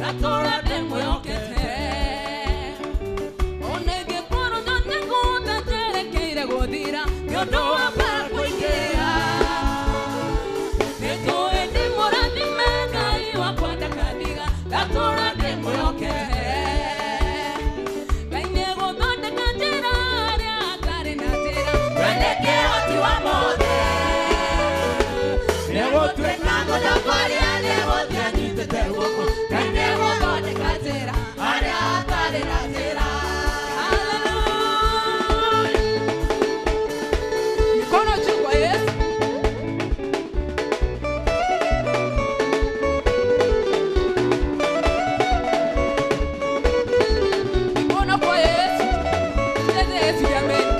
Ratora de moyokete. Onege koro donde kuta tere keire godira. Yo no para kuikea. Neto ende morandi mega iwa kwanda kadiga. Ratora de moyokete. Kainego donde kandira area kare natira. Reneke oti wa mode. Nevo tuenango da paria nevo tianite te woko. Kainego donde kandira area kare natira. Hallelujah. Mikono juu kwa Yesu. Mikono kwa Yesu. Cheze Yesu jameni.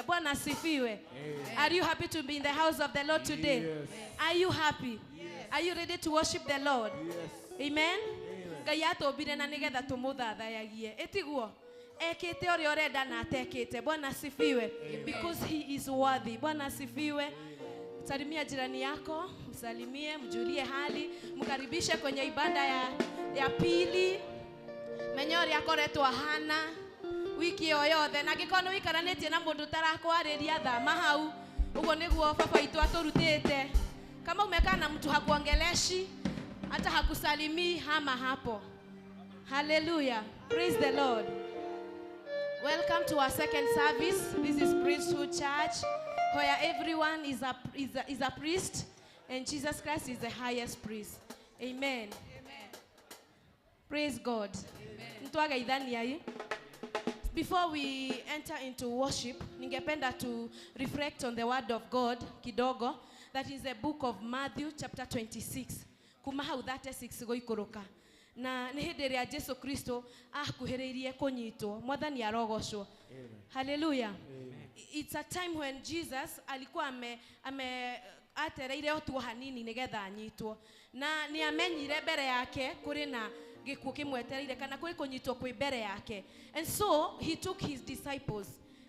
Bwana asifiwe. Are you happy to be in the house of the Lord today? Yes. Are you happy? Yes. Are you ready to worship the Lord? Yes. Amen. Ngai atũmbire na nigetha tũmũthathayagie. Etiguo. Ekete ore orenda na atekete. Bwana asifiwe. Because he is worthy. Bwana asifiwe. Salimia jirani yako, msalimie, mjulie hali, mkaribishe kwenye ibada ya pili. Menyori akoretwa hana wiki yoyothe na gikono wikaranetie na mundu tarakwarĩria thama hau. Ugo niguo baba itu aturutite. Kama umekaa na mtu hakuongeleshi hata hakusalimii, hama hapo. Hallelujah. Praise the Lord. Welcome to our second service. This is Priesthood Church, where everyone is a priest and Jesus Christ is the highest priest. Amen. Amen. Praise God. Amen. Before we enter into worship, ningependa to reflect on the word of God kidogo. That is the book of Matthew chapter 26. Kuma hau 36 goikoroka. Na nĩ hĩndĩ ĩrĩa Jesu Kristo akuhĩrĩirie kũnyitwo. Mwathani arogocwo. Hallelujah. It's a time when Jesus alikuwa atereire otuo hanini nigetha anyitwo. Na ni amenyire mbere yake kuri na gikuo kimwetereire kana kuri kunyitwo kwi mbere yake. And so he took his disciples.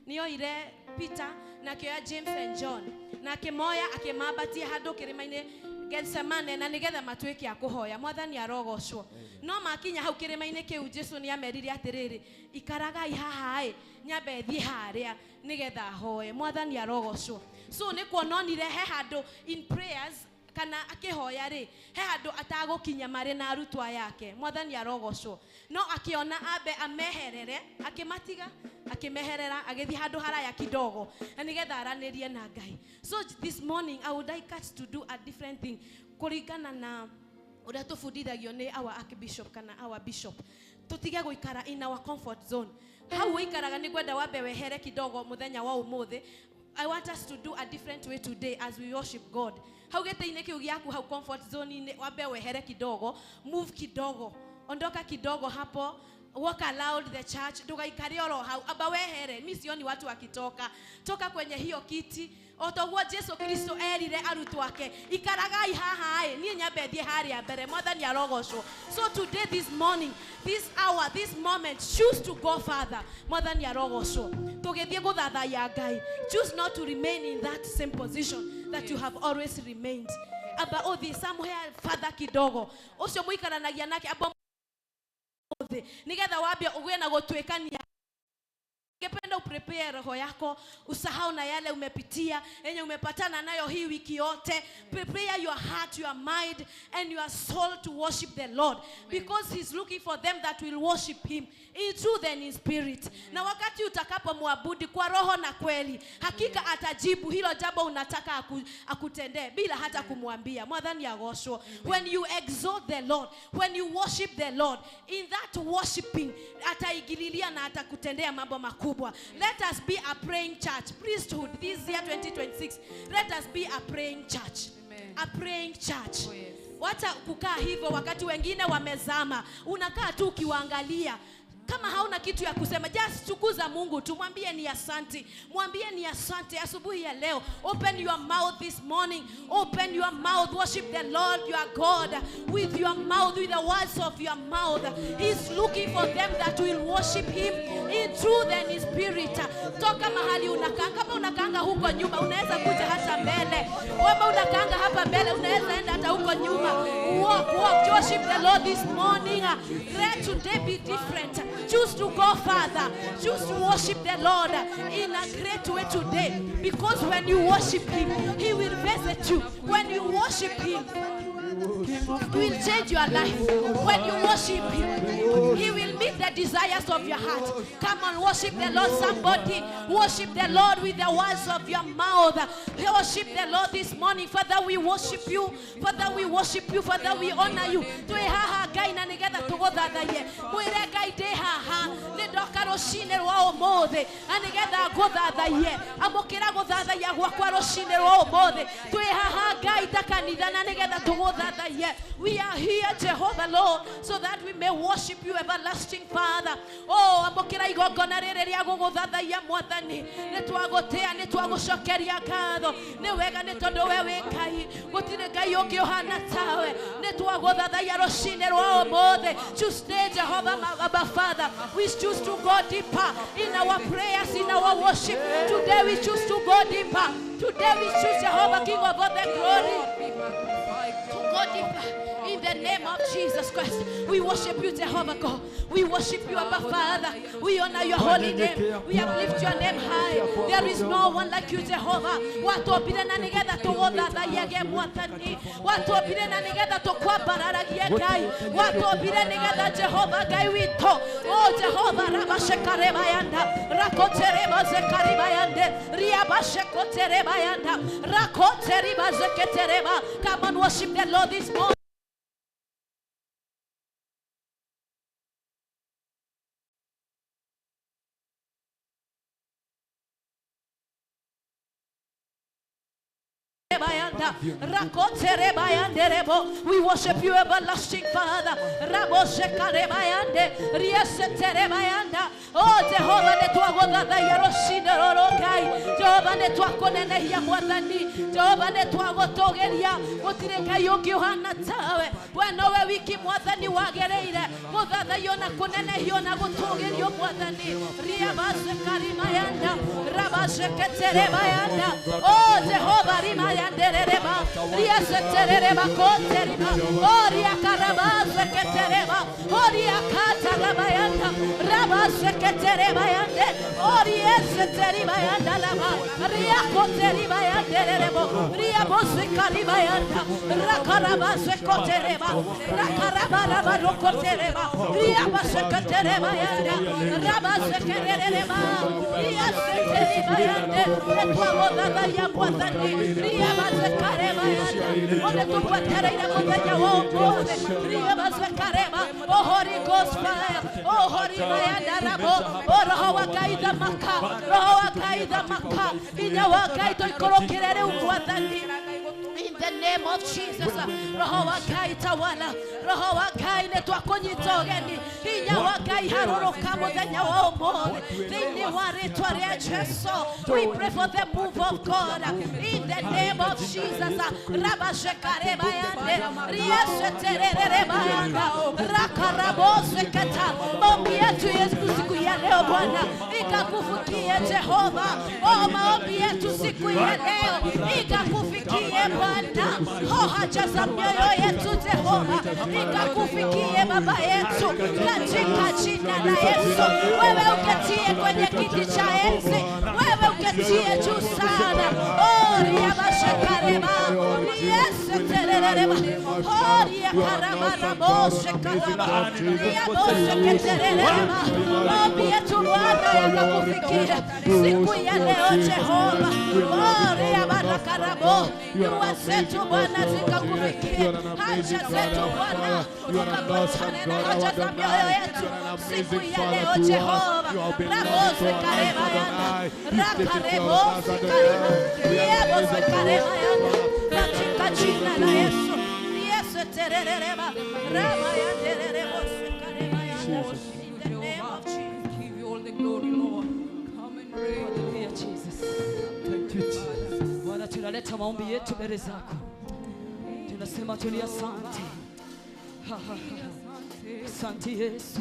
Nioire Peter na kioya James and John. Na akimoya akimambatia handu kirimaine Gethsemane na nigetha matuike akuhoya. Mwathani arogocwo. No makinya hau kirimaine kiu Jesu ni amerire atiriri ikaragai haha nyambe thie haria nigetha hoye. Mwathani arogocwo. So ni kuononire he handu in prayers kana akihoya ri he handu atagukinya mari na arutwa yake. Mwathani arogocwo. No akiona abe ameherere akimatiga akimeherera agethi handu haraya kidogo na nigetha aranirie na Ngai. So this morning I would like us to do a different thing kuringana na uria tufundithagio ni our Archbishop kana our bishop. Tutige guikara in our comfort zone. How we ikaraga ni gwenda wambe wehere kidogo muthenya wa umuthi. I want us to do a different way today as we worship God. How gete-ine kiu giaku hau comfort zone ni wambe wehere kidogo, move kidogo, ondoka kidogo hapo, walk aloud the church, ndugaikare oro hau, aba wehere, mimi sioni watu wakitoka. Toka kwenye hiyo kiti. Otoguo Jesu Kristo erire arutwo ake ikaragai haha nie nyambe thie haria mbere. Mwathani arogocwo. So today, this morning, this hour, this moment, choose to go further. Mwathani arogocwo. Tugethie guthathaya Ngai. Choose not to remain in that same position that you have always remained. Aba othi somewhere further kidogo. Ucio muikaranagia nake aba othi nigetha wambie ugwe na gutwikania. Ngependa uprepare roho yako, usahau na yale umepitia, yenye umepatana nayo hii wiki yote. Prepare your heart, your mind and your soul to worship the Lord. Because he's looking for them that will worship him in truth and in spirit. Na wakati utakapomwabudu kwa roho na kweli, hakika atajibu hilo jambo unataka akutendee bila hata kumwambia. Mwathani agocwo. When you exalt the Lord, when you worship the Lord, in that worshiping ataigililia na atakutendea mambo makubwa. Let us be a praying church. Priesthood this year 2026. Let us be a praying church. Amen. A praying church. Oh, yes. Wacha kukaa hivyo wakati wengine wamezama. Unakaa tu ukiwaangalia. Kama hauna kitu ya kusema, just tukuza Mungu, tumwambie ni asante. Mwambie ni asante asubuhi ya leo. Open your mouth this morning. Open your mouth. Worship the Lord your God with your mouth, with the words of your mouth. He's looking for them that will worship him in truth and in spirit. Toka mahali unakaa. Kama unakaanga huko nyuma, unaweza kuja hata mbele. Kama unakaanga hapa mbele, unaweza enda hata huko nyuma. Walk, worship the Lord this morning. Let today be different. Choose to go further. Choose to worship the Lord in a great way today. Because when you worship him, he will visit you. When you worship him, he will change your life. When you worship him, he will meet the desires of your heart. Come on, worship the Lord, somebody. Worship the Lord with the words of your mouth. Worship the Lord this morning. Father, we worship you. Father, we worship you. Father, we honor you. We are here, Jehovah Lord, so that we may worship you, everlasting Father. Oh, amokira igogona rere ria guguthathaiya Mwathani. Nitwagotea, nitwagushokeria ngatho. Ni wega ni tondu wewe Ngai. Gutire Ngai ungi uhana tawe. Nitwaguthathaiya rucine rwa umuthi. Today, Jehovah, Abba Father, we choose to go deeper in our prayers, in our worship. Today we choose to go deeper. Today we choose, Jehovah, King of all the glory, to go deeper. In the name of Jesus Christ, we worship you, Jehovah God. We worship you, Abba Father. We honor your holy name. We uplift your name high. There is no one like you, Jehovah. Watu opire na nigeda to wothatha yege Mwathani. Watu opire na nigeda to kwabararagie Ngai. Watu opire nigeda Jehovah Ngai wito. Oh Jehovah, rabashekareba yanda. Rakotereba zekariba yande. Riabashekotereba yanda. Rakoteriba zeketereba. Come on, worship the Lord this morning. bayanda. Rakotere bayanderebo. We worship you, everlasting Father. Rabo shekare bayande. Riesetere bayanda. Oh, Jehovah, ne tuagoda da yaroshine rorokai. Jehovah, ne tuakonene ya mwadani. Jehovah, ne tuagotogeria. Otireka yoki yohana tawe. Wenowe wiki mwadani wagereire. Modada yona konene yona gotogerio mwadani. Riabase karimayanda. Rabase ketere bayanda. Oh, Jehovah, rimayandereba. Riesetereba koteriba. Oh, riakarabase ketereba. Oh, riakata bayanda. Rabase ketereba yande. Oh, rieseteriba yanda laba. Riakoteriba yanderebo. Riabose karibayanda. Rakarabase kotereba. Rakarabara rokotereba. Riabase ketereba yanda. Rabase kerereba. Riaseteriba yande. Etwagoda ya bwatani. Riabase kareba yanda. Ode tukwatere ya mudanya womode. Riabase kareba. Oh, Holy Ghost fire. Oh, Holy Mayanda rabo. Oh, Roho wa kaida maka. Roho wa kaida maka. Ina wa kaito ikorokirere umwatani. In the name of Jesus, Roho wa kai tawala. Roho wa kai ne twakonyitogeni. Inya wa kai haroro kamo danya womode. Dini wari tware Jesu. We pray for the move of God. In the name of Jesus, Rabba shekare bayande. Riese terere bayanda. Rakarabose kata. Maombi yetu Yesu siku ya leo Bwana ikakufikie Jehova. Oh, maombi yetu siku ya leo ikakufikie Bwana. Oh, haja za mioyo yetu Jehova ikakufikie Baba yetu katika jina la Yesu. Wewe uketie kwenye kiti cha enzi. Wewe uketie juu sana. Oh, riabashakareba. Riese terereba. Oh, riakarabose karaba. Riabose keterereba. Maombi yetu Bwana yakakufikia siku ya leo Jehova. Oh, riabarakarabo. Dua zetu Bwana zikakufikia. Haja zetu Bwana ukakutane na haja za mioyo yetu siku ya leo Jehova. Rabose kareba yana. Rakarabose kareba. Riabose kareba yana. Katika jina la Yesu. Riese terereba. Rama yanderebose kareba yana. In the name of Jesus. Give you all the glory, Lord. Come and reign. Hallelujah, Jesus. Thank you, Jesus. Bwana, tunaleta maombi yetu mbele zako. Tunasema tuli asante. Asante Yesu.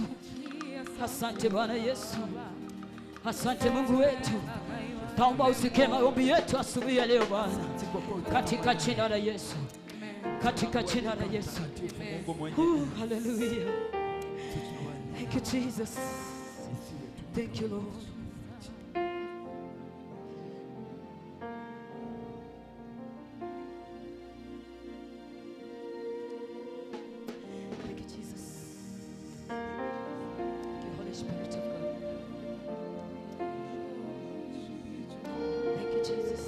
Asante Bwana Yesu. Asante Mungu wetu. Taomba usikie maombi yetu asubuhi ya leo Bwana. Katika jina la Yesu. Katika jina la Yesu. Hallelujah. Thank you, Jesus. Thank you, Lord. Thank you, Jesus. Thank you, Holy Spirit of God. Thank you, Jesus.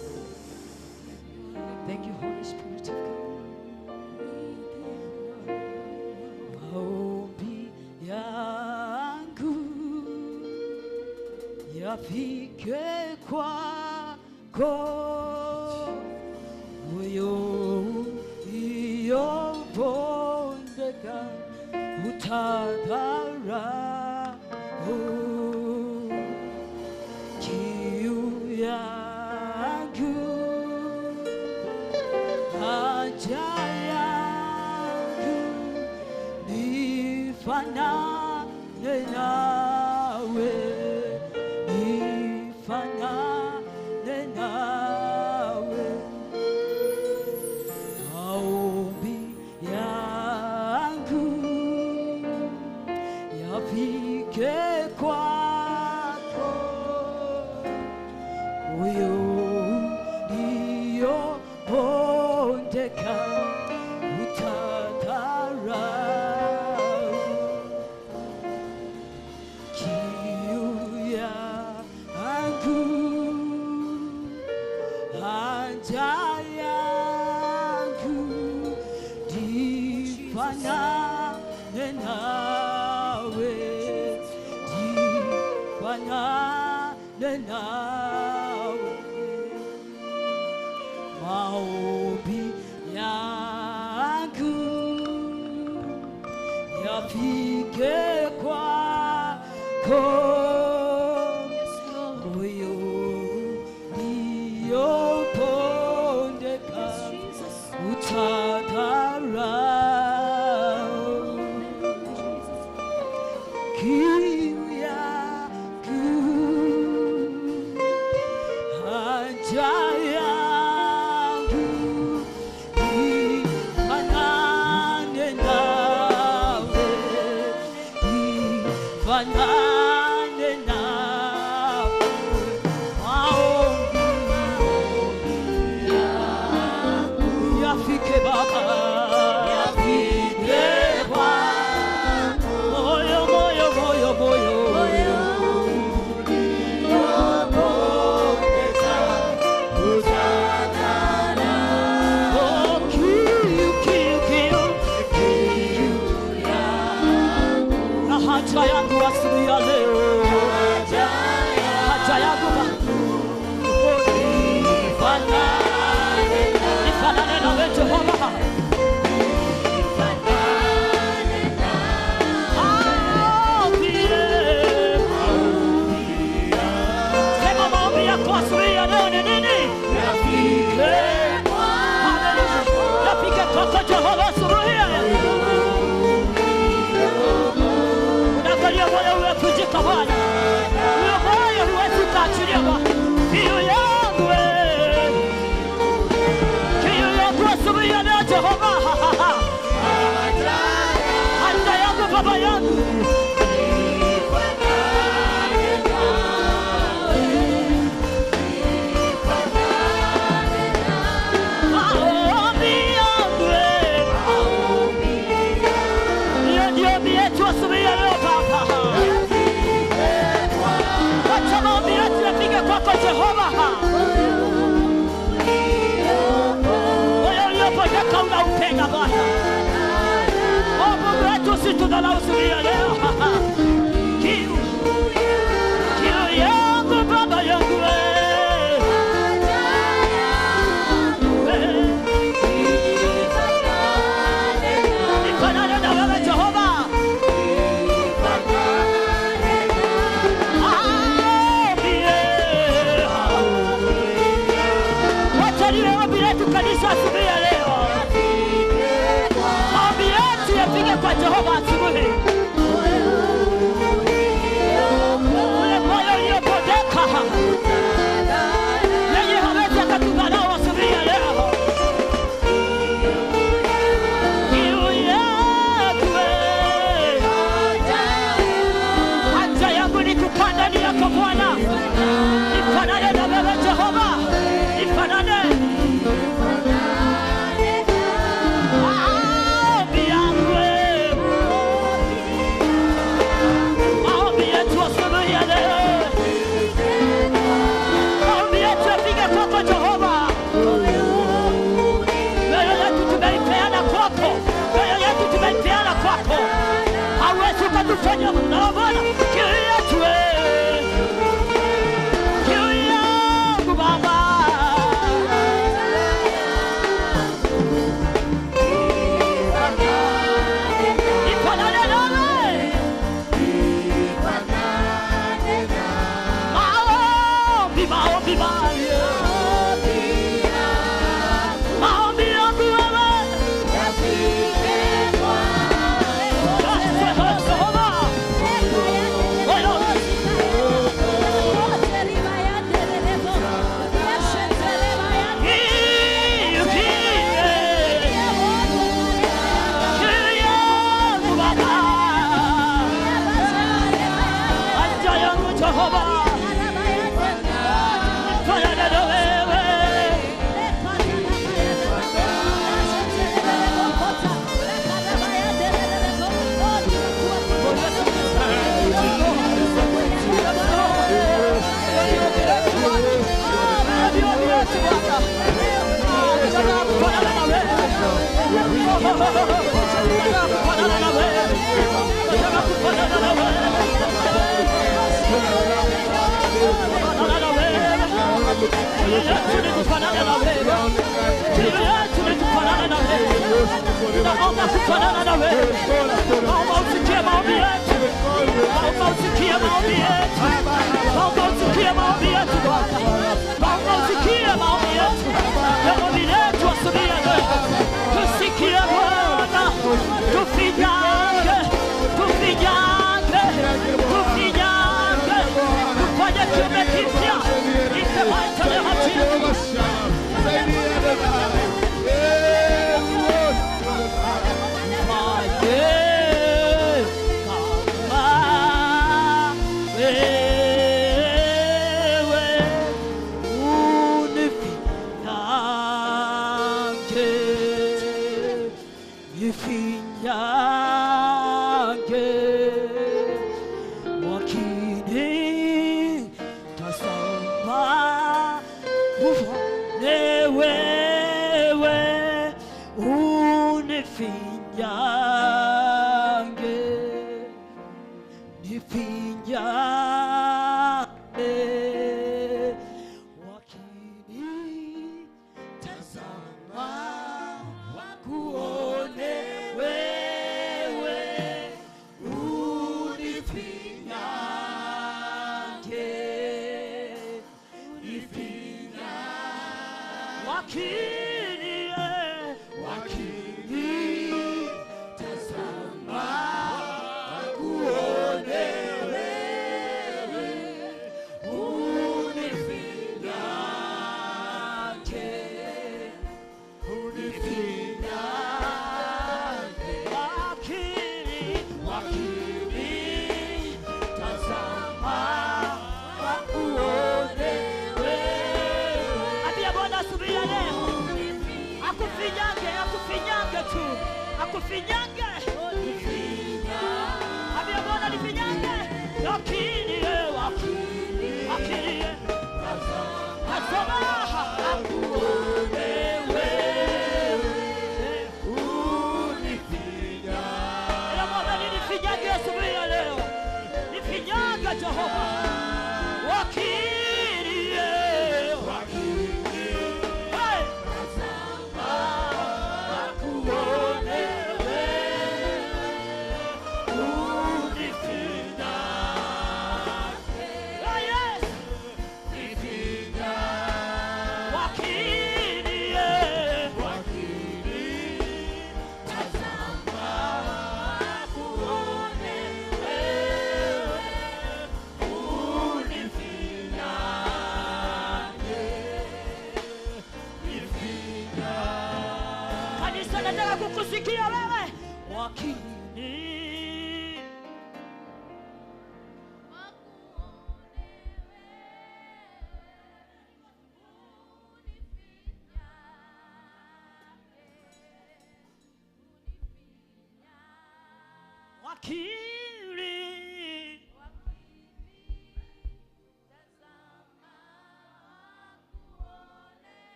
Thank you, Holy Spirit of God. Maombi yangu yafike kwako, moyo uliovunjika utadharau kiu yangu, haja yangu nifanane nawe, nifanane nawe. Maombi yangu yafike kwako, moyo uliovunjika utadharau kiu yangu, haja yangu nifanane nawe, nifanane nawe. Maombi yangu yafike kwako, moyo uliopondeka utadharau kiu yangu, haja yangu ifanane nawe, ifanane nawe, maombi yangu yafike Baba, yafike kwako, moyo moyo moyo moyo haja yangu asubuhi ya leo, haja yangu ifanane nawe Jehova, sema maombi yako asubuhi ya leo ni nini? Yafike kwako Jehova asubuhi ya leo. Unaangalia moyo umevunjika Bwana, huyo moyo huwezi ukaachilia Bwana. Kiu yangu asubuhi ya leo Jehova, haja yangu Baba yangu maombi yangu, hiyo ndio ombi yetu asubuhi ya leo Baba. Wacha maombi yetu yafike kwako Jehova, moyo uliopondeka unaupenda Bwana. Mungu wetu usitudharau asubuhi ya leo. Kiu yangu Baba yangu ifanane na wewe Jehova. Wacha liwe ombi letu kanisa asubuhi ya leo. Maombi yetu yafike kwa Jehova asubuhi. Ule moyo uliopondeka yeye hawezi akatudharau asubuhi ya leo. Kiu yangu haja yangu ni kukaa ndani yako Bwana, ifanane na wewe Jehova, ifanane maombi yangu, maombi yetu asubuhi ya leo, maombi yetu yafike kwako Jehova. Mioyo yetu tumeipeana kwako, mioyo yetu tumeipeana kwako, hauwezi ukatufanya na Bwana. Kiu yetu kiu yangu Baba, ifanane nawe, maombi maombi maombi yangu wewe Jehova. Tunafanana tunafanana na wewe. Naomba usikie maombi yetu. Naomba usikie maombi yetu. Naomba usikie maombi yetu Bwana. Naomba usikie maombi yetu. Maombi yetu asubuhi ya leo. Tusikie Bwana. Tufinyange. Tufinyange. Tufinyange. Tufanye kiume kipya. Ite maitale hatimu.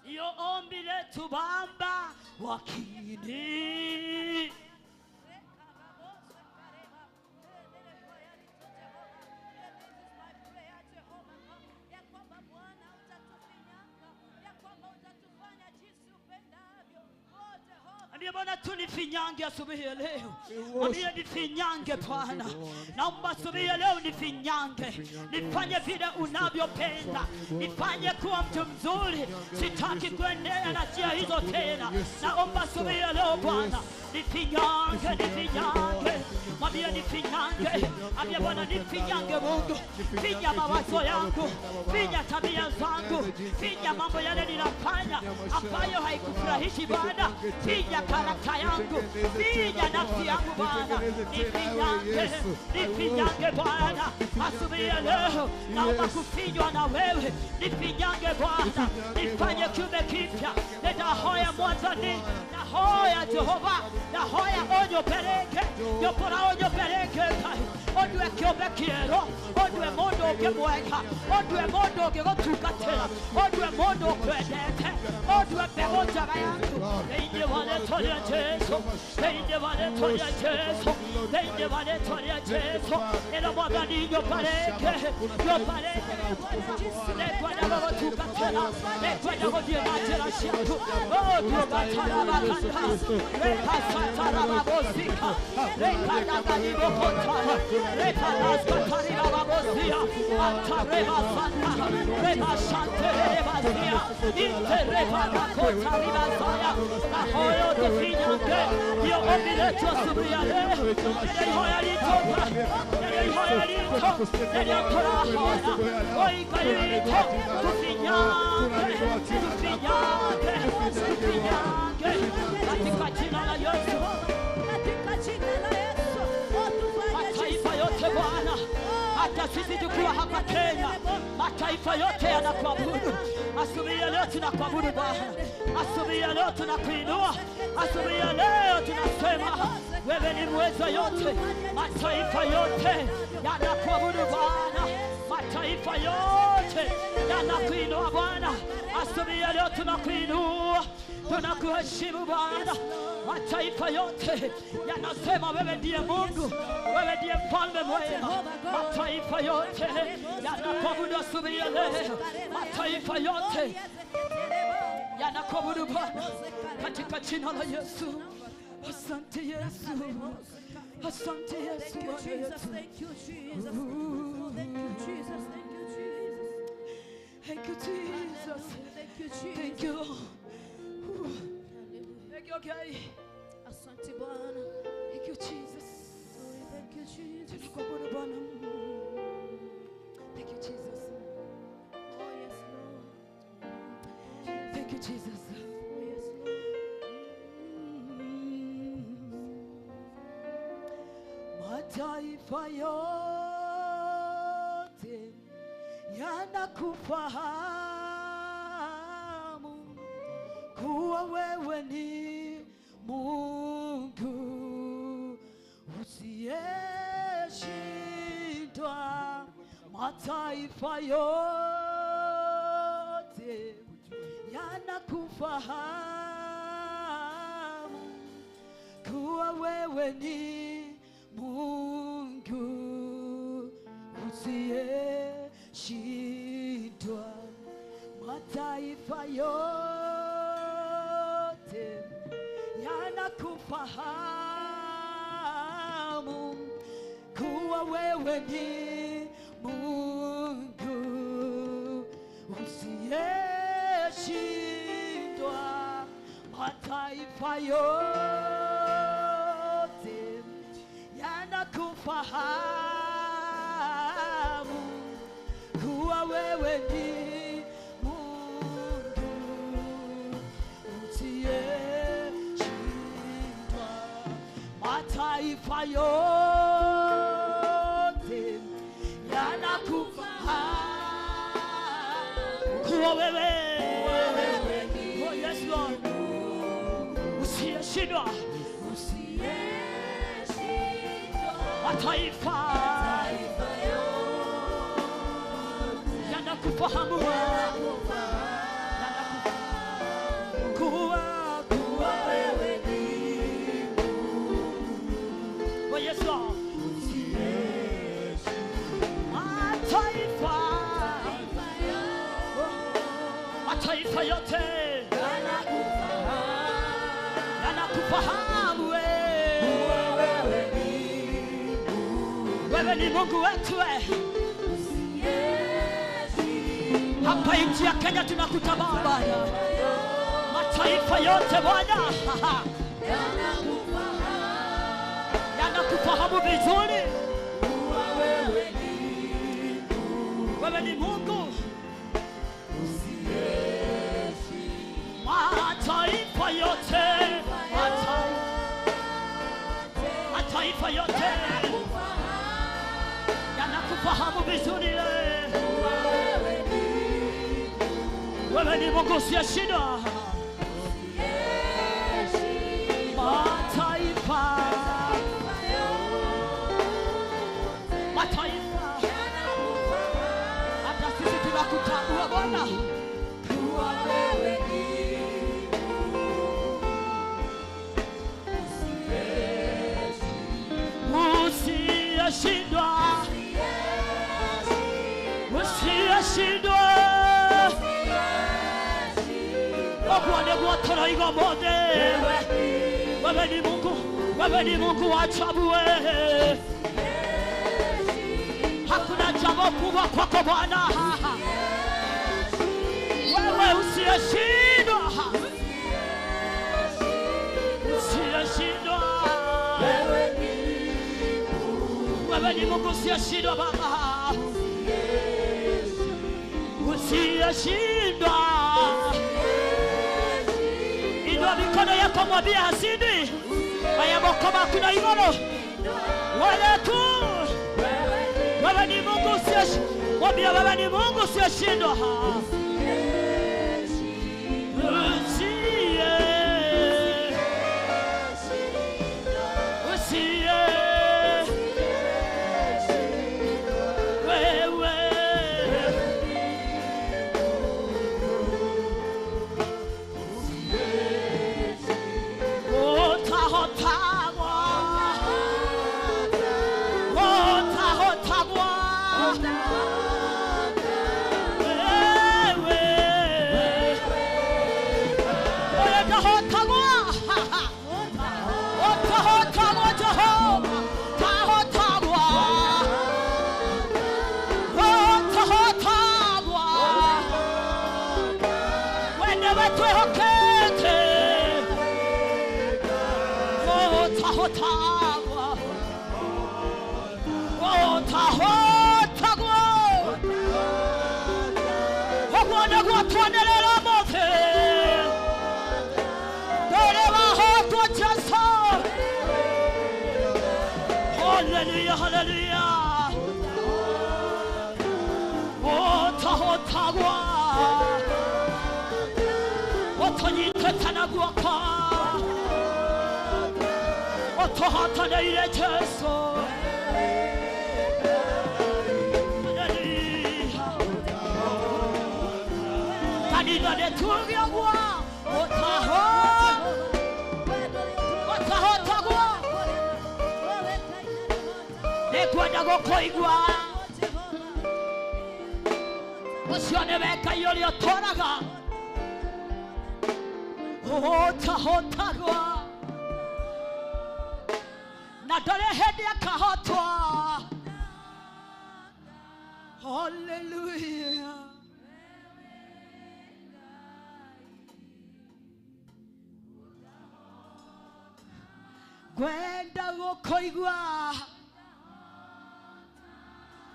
Yo ombi letu Baba wakini Ambia Bwana tunifinyange asubuhi ya leo. Ambia nifinyange Bwana. Naomba asubuhi ya leo nifinyange. Nifanye vile unavyopenda. Nifanye kuwa mtu mzuri. Sitaki kuendelea na njia hizo tena. Naomba asubuhi ya leo Bwana. Nifinyange, nifinyange. Mwambie nifinyange. Ambia Bwana nifinyange Mungu. Finya mawazo yangu. Finya tabia zangu. Finya mambo yale ninafanya ambayo haikufurahishi Bwana. Finya karakta yangu. Finya nafsi yangu Bwana. Nifinyange. Nifinyange Bwana. Asubuhi ya leo naomba kufinywa na wewe. Nifinyange Bwana. Nifanye kiumbe kipya. Leta hoya mwanzoni. Na hoya Jehova. Na hoya onyo peleke. Yopora onyo peleke. Odwe kiombe kiero. Odwe mondo okemweka. Odwe mondo okegotukatela. Odwe mondo okwedete. Odwe begoja bayantu. Inde vale tolia Jesu. Inde vale tolia Jesu. Inde vale tolia Jesu. Ero mwaganigo pareke. Yo pareke. Lekwada bagotukatela. Lekwada godiematela shiatu. Odwe batala bakanda. Rekasatara babosika. Rekada ganigo kotala. Rekadaskatari babosika. Antareba santa. Reba shantere rebazia. Intereba bakotari bazaya. Ahoyo definyange. Yo omiletu asubriale. Nere hoya litoka. Nere hoya lito. Nere akora hoya. Oika lito. Tufinyange. Tufinyange. Tufinyange. Katika jina la Yesu. Katika jina la Yesu. Mataifa yote Bwana. Hata sisi tukiwa hapa Kenya, mataifa yote yanakuabudu. Asubuhi ya leo tunakuabudu Bwana. Asubuhi ya leo tunakuinua. Asubuhi ya leo tunasema wewe ni mweza yote. Mataifa yote yanakuabudu Bwana. Mataifa yote yanakuinua Bwana. Asubuhi ya leo tunakuinua. Tunakuheshimu Bwana. Mataifa yote yanasema wewe ndiye Mungu. Wewe ndiye mfalme mwema. Mataifa yote yanakuabudu asubuhi ya leo. Mataifa yote yanakuabudu Bwana. Katika jina la Yesu. Asante Yesu. Asante Yesu. Thank you, Jesus. Thank you, Jesus. Thank you, Jesus. Thank you, Jesus. Thank you, Jesus. Thank you. Thank you, okay. Asante Bwana. Thank you, Jesus. Thank you, Jesus. Tunakuabudu Bwana. Thank you, Jesus. Oh, yes, Lord. Thank you, Jesus. Oh, yes, Lord. Mataifa yote yanakufahamu kuwa wewe ni Mungu usiyeshindwa. Mataifa yote yanakufahamu kuwa wewe ni Mungu usiyeshindwa. Mataifa yote yanakufahamu kuwa wewe ni Mungu usiyeshindwa. Mataifa yote yanakufahamu kuwa wewe ni Mungu usiyeshindwa. Mataifa yote yanakufahamu kuwa wewe ni, oh yes Lord, usiyeshindwa. Mataifa yanakufahamu kuwa wewe ni Mungu. Oh yes Lord. Mataifa yote yanakufahamu wewe ni Mungu wetu. Hapa nchi ya Kenya tunakutamani Bwana. Mataifa yote Bwana yanakufahamu vizuri. Wewe ni Mungu. Mataifa yote, mataifa yote yanakufahamu vizuri. Wewe ni Mungu usiyeshindwa. Mataifa usiyeshindwa, usiyeshindwa. Bwana kutoa igomode, wewe ni Mungu, wewe ni Mungu wa ajabu wewe. Hakuna jambo kubwa kwako Bwana. Wewe usiyeshindwa, usiyeshindwa. Wewe ni Mungu usiyeshindwa Baba, usiyeshindwa. Inua mikono yako mwambie hasidi, ayabokoma kuna igoro. Wale tu, wewe ni Mungu usiyeshindwa. Mwambie wewe ni Mungu usiyeshindwa. Hallelujah, hallelujah. Otahotagwa, otonyitetanagwaka, otohatanayirecheso. Hallelujah. Kanina netugyawa, otahotagwa. Nekwenda gukoigwa ucio ni Ngai uria toraga otahotagwa na ndari hindi akahotwa. Hallelujah. Kwenda gukoigwa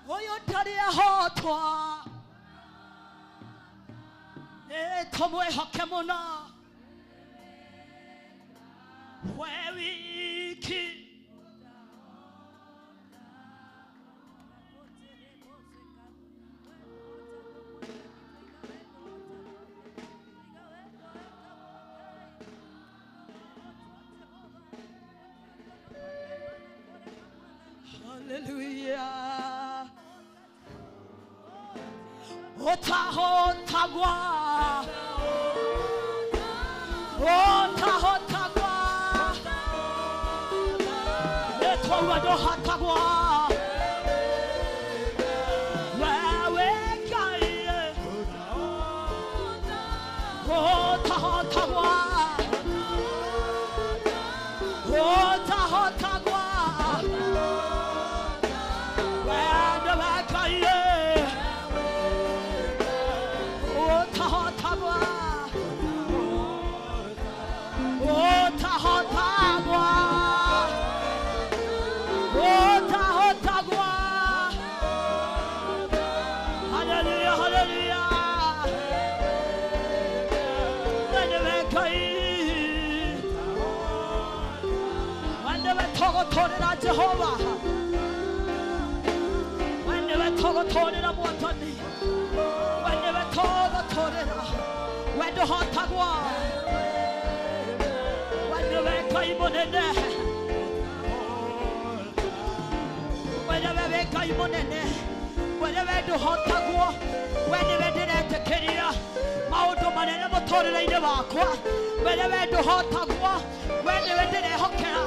oyo ndari ahotwa, tumwihoke muno we wiki. Hallelujah. Otahotagwa, otahotagwa, etowadohatagwa, wewe Ngai, otahotagwa, otahotagwa, wewe Ngai. Hallelujah, hallelujah. When we talk to Jehovah, when we talk to Mwatani, when we talk to when the hot tagwa, when the Kaimonene, when the Kaimonene, when the hot tagwa, when the Kenya, Mauto Manana Motor in the Aqua, when the hot tagwa, when the Hokera,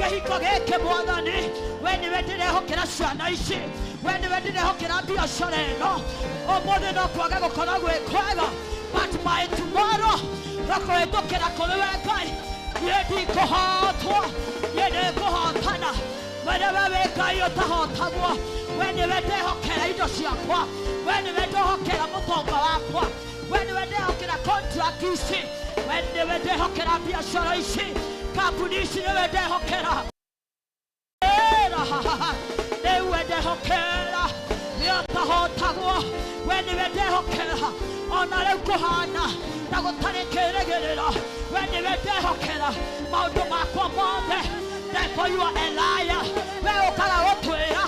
kĩhiko gĩkĩ Mwathani, we nĩwe ndĩrehokera ciana ici, we nĩwe ndĩrehokera biacara ĩno. Ũmũthĩ no kwage gũkorwo gwĩ kwega, but my tomorrow rakũhĩtũkĩra kũrĩ we Ngai. Niĩ ndikũhotwo, niĩ nĩngũhotana. We nĩwe wĩ Ngai ũtahotagwo, we nĩwe ndehokera indo ciakwa, we nĩwe ndehokera mũtonga wakwa, we nĩwe ndehokera contract ici, we nĩwe ndehokera biacara ici, kambuni ici nĩwe ndehokera. Nĩwe ndehokera, nĩ ũtahotagwo, we nĩwe ndehokera. Ona rĩu kũhana ta gũtarĩ kĩĩrĩgĩrĩro, we nĩwe ndehokera maũndũ makwa mothe. Therefore you are a liar. We ũkaga gũtwĩra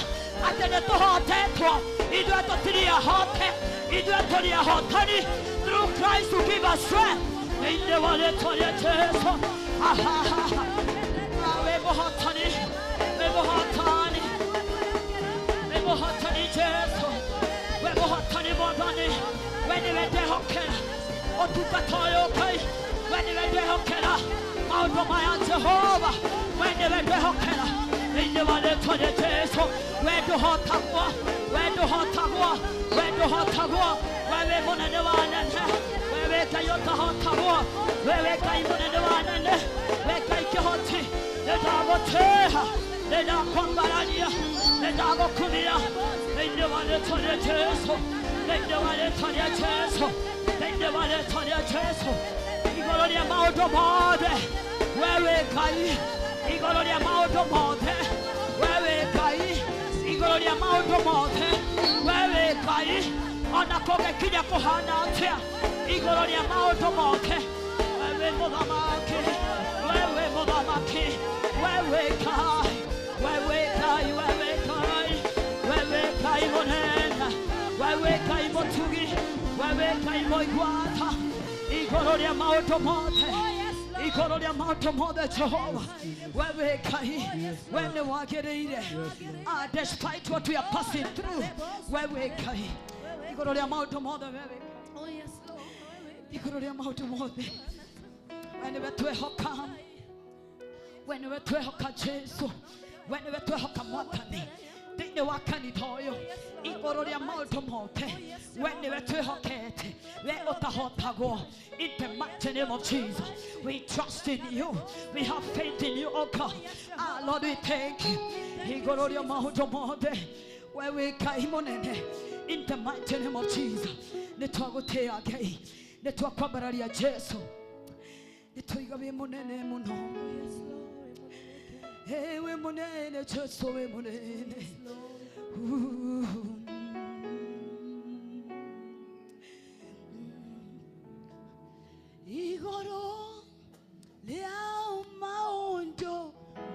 atĩ nĩtũhotetwo, ithuĩ tũtirĩ ahote, ithuĩ tũrĩ ahotani through Christ who give us strength. Thĩinĩ wa rĩĩtwa rĩa Jesũ. Wĩ mũhotani, wĩ mũhotani, wĩ mũhotani Jesũ, wĩ mũhotani Mwathani. We nĩwe ndehokera ũtungata ũyũ Ngai, we nĩwe ndehokera maũndũ maya Jehova, we nĩwe ndehokera thĩinĩ wa rĩĩtwa rĩa Jesũ. We ndũhotagwo, we ndũhotagwo, we ndũhotagwo, we wĩ mũnene wa anene, we wĩ Ngai ũtahotagwo, we wĩ Ngai mũnene wa anene, we Ngai kĩhoti. Nĩndagũtĩha, nĩndakwambarania, nĩndagũkumia thĩinĩ wa rĩĩtwa rĩa Jesũ, thĩinĩ wa rĩĩtwa rĩa Jesũ, thĩinĩ wa rĩĩtwa rĩa Jesũ. Igũrũ rĩa maũndũ mothe, we wĩ Ngai, igũrũ rĩa maũndũ mothe, we wĩ Ngai, igũrũ rĩa maũndũ mothe, we wĩ Ngai. Ona kũngĩkinya kũhana atĩa, igũrũ rĩa maũndũ mothe, we wĩ mũthamaki, we wĩ mũthamaki, we wĩ Ngai, we wĩ Ngai, we wĩ Ngai, we wĩ Ngai mũnene, we wĩ Ngai mũtugi, we wĩ Ngai mũigwata. Igũrũ rĩa maũndũ mothe, igũrũ rĩa maũndũ mothe Jehova, we wĩ Ngai, we nĩ wagĩrĩire. Despite what we are passing through, we wĩ Ngai. Igũrũ rĩa maũndũ mothe, we wĩ Ngai. Igũrũ rĩa maũndũ mothe, we nĩwe twĩhoka, we nĩwe twĩhoka Jesũ, we nĩwe twĩhoka Mwathani thĩinĩ wa kanitha ũyũ. Igũrũ rĩa maũndũ mothe, we nĩwe twĩhokete, we ũtahotagwo. In the mighty name of Jesus, we trust in you, we have faith in you, oh God. Lord, we thank you. Igũrũ rĩa maũndũ mothe, we wĩ Ngai mũnene. In the mighty name of Jesus, nĩtwagũtĩĩa Ngai, nĩtwakwambararia Jesũ, nĩtũiga wĩ mũnene mũno. Wĩ mũnene Jesũ, wĩ mũnene. Igũrũ rĩa maũndũ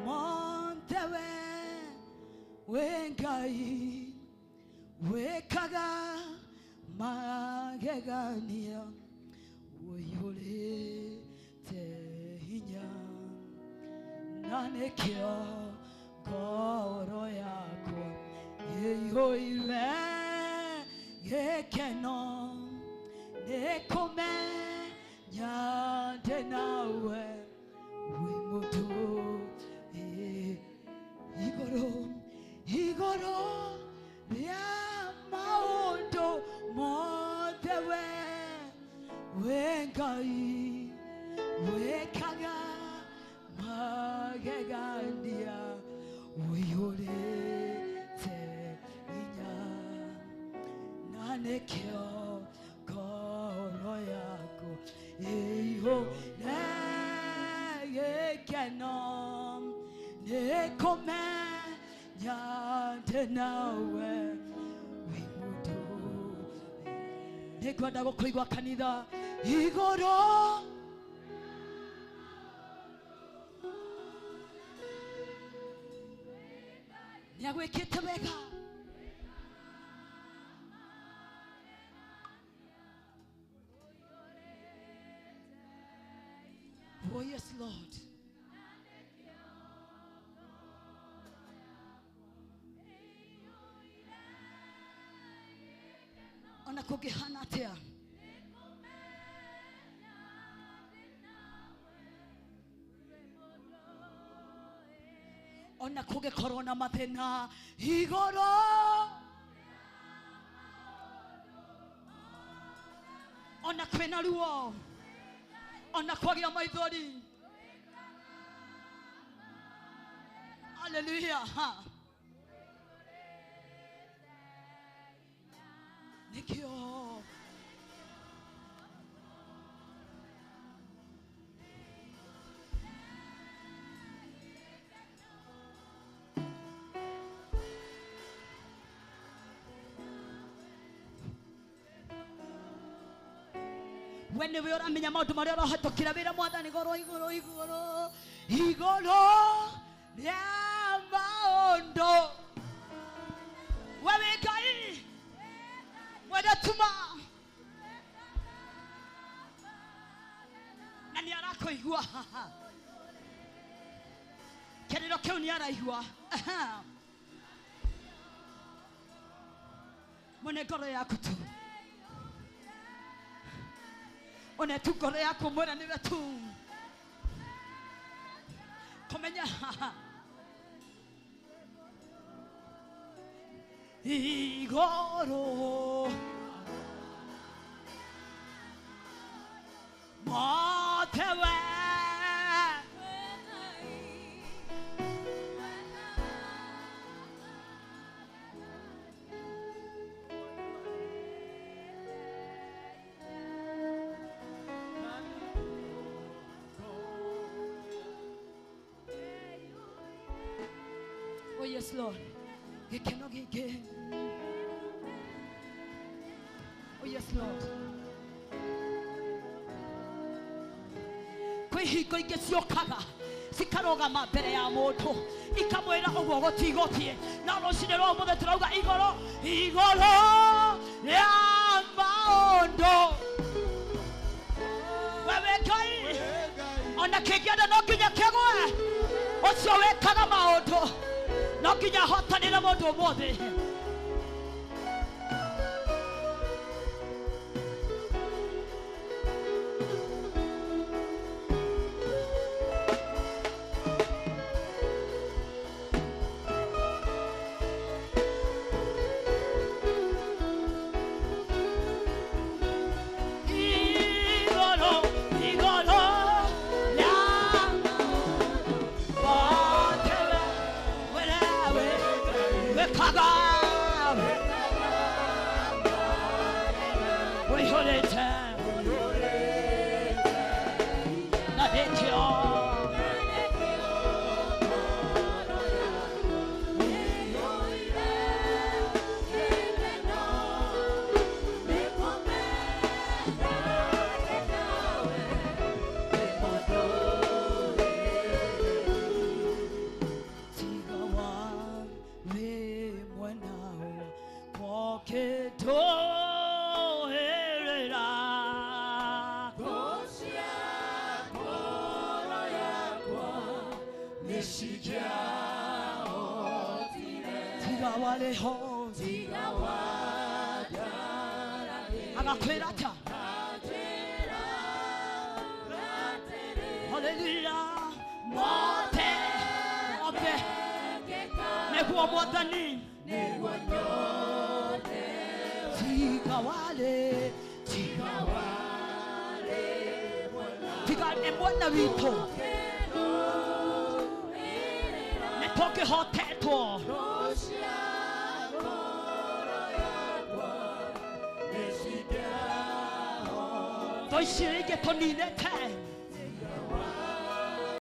mothe, we Ngai wĩkaga magegania, ũihũrĩte hinya, na nĩkĩo ngoro yakwa ĩihũire gĩkeno, nĩkũmenya ndĩ nawe wĩ mũndũ. Igũrũ rĩa maũndũ mothe, we Ngai wĩkaga magegania, ũihũrĩte hinya, na nĩkĩo ngoro yakwa ĩihũire gĩkeno, nĩkũmenya ndĩ nawe wĩ mũndũ. Nĩngwenda gũkũigua kanitha. Igũrũ nĩagwĩkĩte wega. Oh yes Lord. Ona kũngĩhana atĩa, ona kũngĩkorwo na mathĩna igũrũ ona kwĩna ruo ona kwagĩa maithori. Hallelujah. Nikio when we are amenya maundu maria arahatukira wira mwathani iguru iguru iguru iguru ya maundu wewe Ngai mwenda tuma na ni arakuigua kiriro kiu ni araigua mwene ngoro yaku tu one tu ngoro yaku mwena niwe tu komenya igoro matewe oh yes Lord gekeno gege. Oh yes Lord. Kwihiko igeciokaga cikarogama mbere ya mundu ikamwira uguo gotigotie na rucine rwa muthe turauga igoro igoro ya maundu wewe Ngai ona kingienda no nginya kigwe ucio wekaga maundu no nginya hotanire mundu umuthi. Toishirike toninete